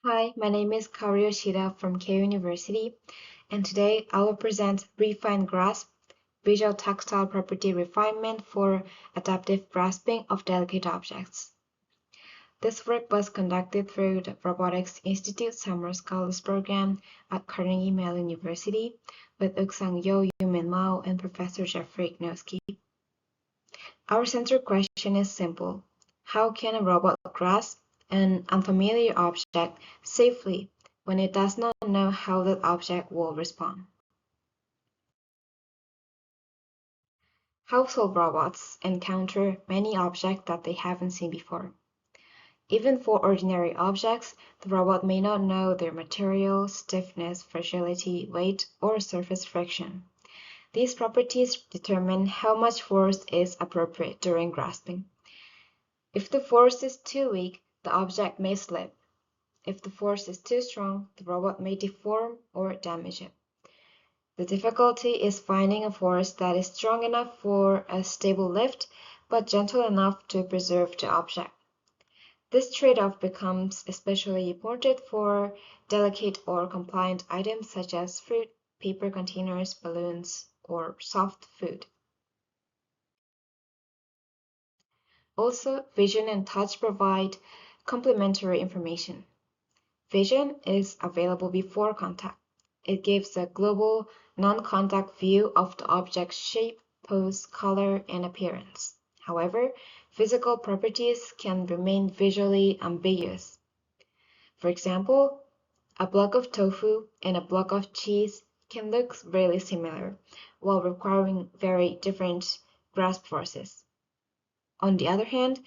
Hi, my name is Kaoru Yoshida from Keio University, and today I will present ReFineGrasp, Visual-Tactile Property Refinement for Adaptive Grasping of Delicate Objects. This work was conducted through the Robotics Institute Summer Scholars Program at Carnegie Mellon University with Uksang Yo, Yumin Mao, and Professor Jeffrey Ignoski. Our central question is simple. How can a robot grasp an unfamiliar object safely when it does not know how that object will respond? Household robots encounter many objects that they haven't seen before. Even for ordinary objects, the robot may not know their material, stiffness, fragility, weight, or surface friction. These properties determine how much force is appropriate during grasping. If the force is too weak, the object may slip. If the force is too strong, the robot may deform or damage it. The difficulty is finding a force that is strong enough for a stable lift, but gentle enough to preserve the object. This trade-off becomes especially important for delicate or compliant items such as fruit, paper containers, balloons, or soft food. Also, vision and touch provide complementary information. Vision is available before contact. It gives a global, non-contact view of the object's shape, pose, color, and appearance. However, physical properties can remain visually ambiguous. For example, a block of tofu and a block of cheese can look really similar, while requiring very different grasp forces. On the other hand,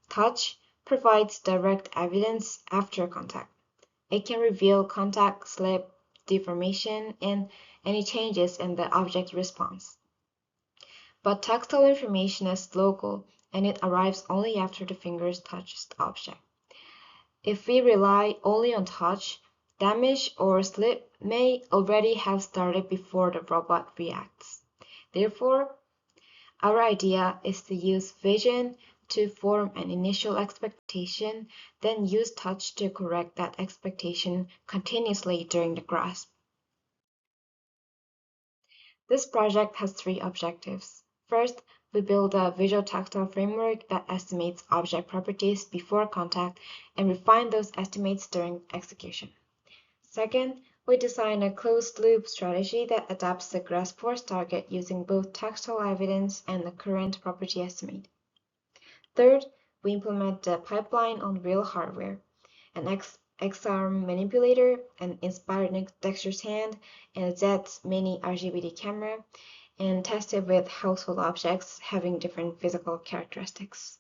touch provides direct evidence after contact. It can reveal contact, slip, deformation, and any changes in the object response. But tactile information is local, and it arrives only after the fingers touch the object. If we rely only on touch, damage or slip may already have started before the robot reacts. Therefore, our idea is to use vision to form an initial expectation, then use touch to correct that expectation continuously during the grasp. This project has three objectives. First, we build a visual-tactile framework that estimates object properties before contact and refine those estimates during execution. Second, we design a closed-loop strategy that adapts the grasp force target using both tactile evidence and the current property estimate. Third, we implement the pipeline on real hardware, an X-arm manipulator, an inspired Dexter's hand, and a Z mini RGBD camera, and test it with household objects having different physical characteristics.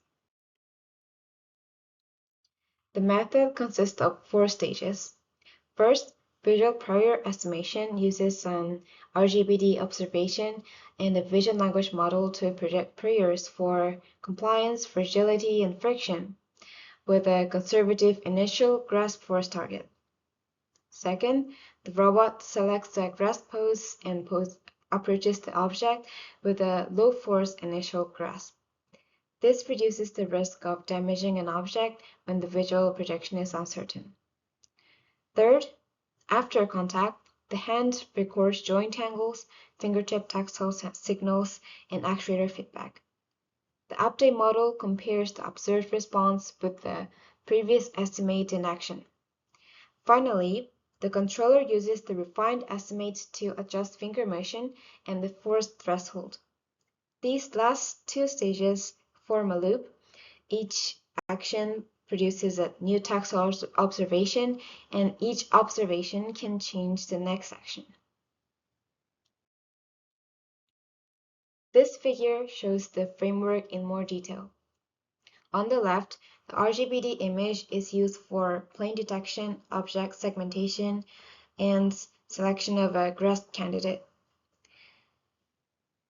The method consists of 4 stages. First, visual prior estimation uses an RGBD observation and a vision language model to project priors for compliance, fragility, and friction, with a conservative initial grasp force target. Second, the robot selects the grasp pose and approaches the object with a low force initial grasp. This reduces the risk of damaging an object when the visual projection is uncertain. Third, after contact, the hand records joint angles, fingertip tactile signals, and actuator feedback. The update model compares the observed response with the previous estimate in action. Finally, the controller uses the refined estimates to adjust finger motion and the force threshold. These last 2 stages form a loop. Each action produces a new tactile observation, and each observation can change the next action. This figure shows the framework in more detail. On the left, the RGBD image is used for plane detection, object segmentation, and selection of a grasp candidate.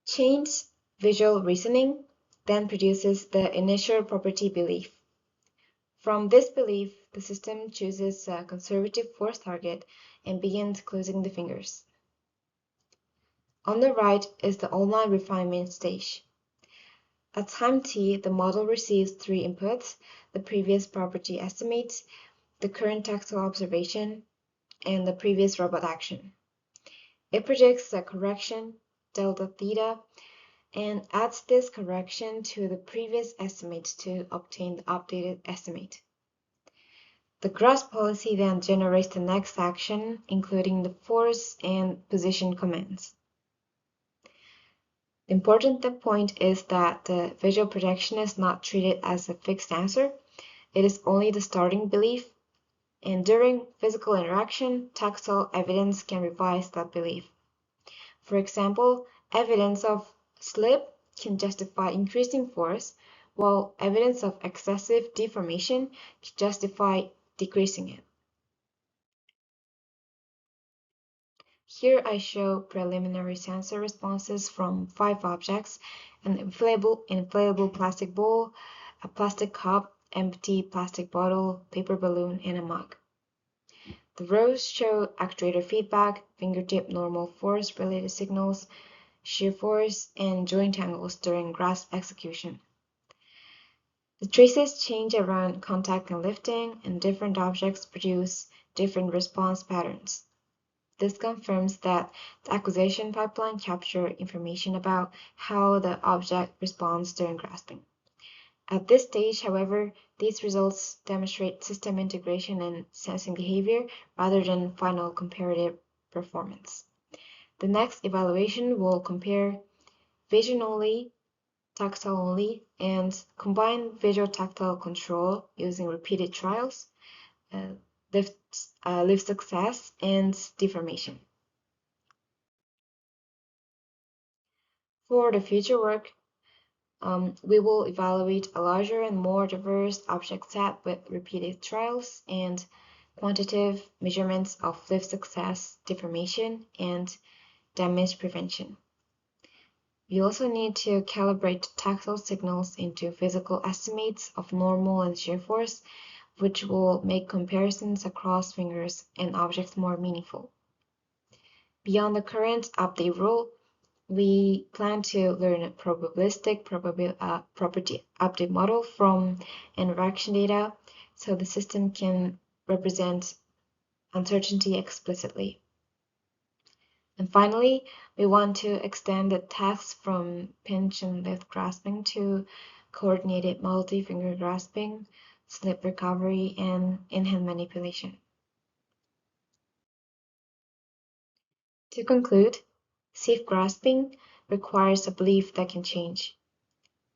Chain's visual reasoning then produces the initial property belief. From this belief, the system chooses a conservative force target and begins closing the fingers. On the right is the online refinement stage. At time t, the model receives 3 inputs: the previous property estimates, the current tactile observation, and the previous robot action. It predicts the correction, delta theta, and adds this correction to the previous estimate to obtain the updated estimate. The grasp policy then generates the next action, including the force and position commands. The important point is that the visual projection is not treated as a fixed answer. It is only the starting belief, and during physical interaction, tactile evidence can revise that belief. For example, evidence of slip can justify increasing force, while evidence of excessive deformation can justify decreasing it. Here I show preliminary sensor responses from 5 objects: an inflatable plastic bowl, a plastic cup, empty plastic bottle, paper balloon, and a mug. The rows show actuator feedback, fingertip normal force related signals, shear force, and joint angles during grasp execution. The traces change around contact and lifting, and different objects produce different response patterns. This confirms that the acquisition pipeline captures information about how the object responds during grasping. At this stage, however, these results demonstrate system integration and sensing behavior rather than final comparative performance. The next evaluation will compare vision only, tactile only, and combine visual-tactile control using repeated trials, lift success, and deformation. For the future work, we will evaluate a larger and more diverse object set with repeated trials and quantitative measurements of lift success, deformation, and damage prevention. We also need to calibrate tactile signals into physical estimates of normal and shear force, which will make comparisons across fingers and objects more meaningful. Beyond the current update rule, we plan to learn a probabilistic property update model from interaction data so the system can represent uncertainty explicitly. And finally, we want to extend the tasks from pinch and lift grasping to coordinated multi-finger grasping, slip recovery, and in-hand manipulation. To conclude, safe grasping requires a belief that can change.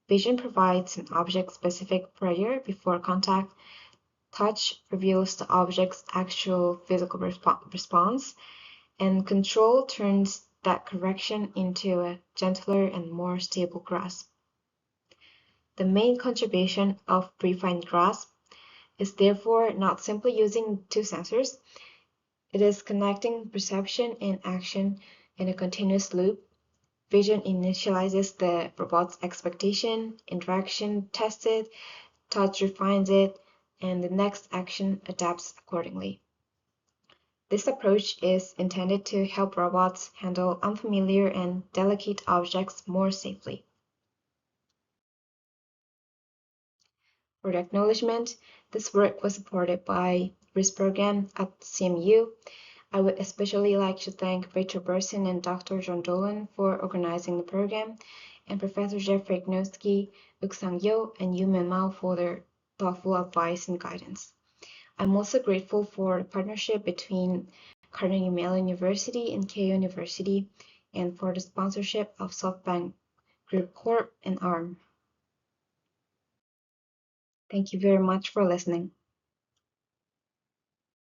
Vision provides an object-specific prior before contact. Touch reveals the object's actual physical response, and control turns that correction into a gentler and more stable grasp. The main contribution of ReFineGrasp is therefore not simply using 2 sensors. It is connecting perception and action in a continuous loop. Vision initializes the robot's expectation, interaction tests it, touch refines it, and the next action adapts accordingly. This approach is intended to help robots handle unfamiliar and delicate objects more safely. For the acknowledgement, this work was supported by RIS program at CMU. I would especially like to thank Rachel Burson and Dr. John Dolan for organizing the program, and Professor Jeffrey Gnosky, Uksang Yo, and Yuman Mao for their thoughtful advice and guidance. I'm also grateful for the partnership between Carnegie Mellon University and Keio University, and for the sponsorship of SoftBank Group Corp and ARM. Thank you very much for listening.